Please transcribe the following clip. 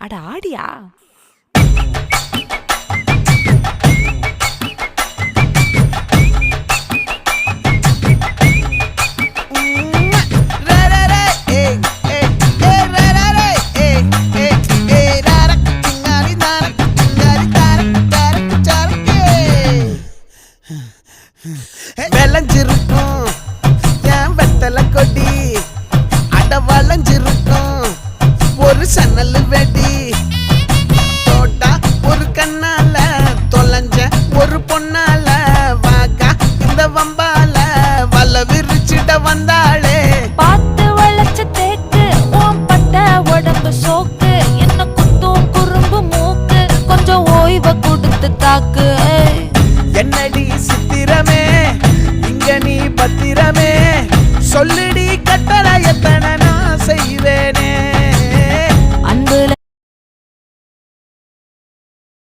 அட ஆடியா? விளைஞ்சிருக்கும் என் வெத்தலை கொடி, அட வளைஞ்சிருக்கும் ஒரு சன்னல் வெடி. தோட்டா ஒரு கண்ணால தொலைஞ்ச ஒரு பொண்ணால வாக்கா இந்த வம்பால வல விரிச்சிட வந்தாளே. பார்த்து வளைச்ச தேக்கு ஓம் பட்ட உடம்பு சோக்கு, என்ன குத்தும் குறும்பு மூக்கு, கொஞ்சம் ஓய்வை கொடுத்து தாக்கு. என்னடி சித்திரமே இங்க நீ பத்திரமே, சொல்லுடி கட்டளை எத்தனை நான் செய்வேன்.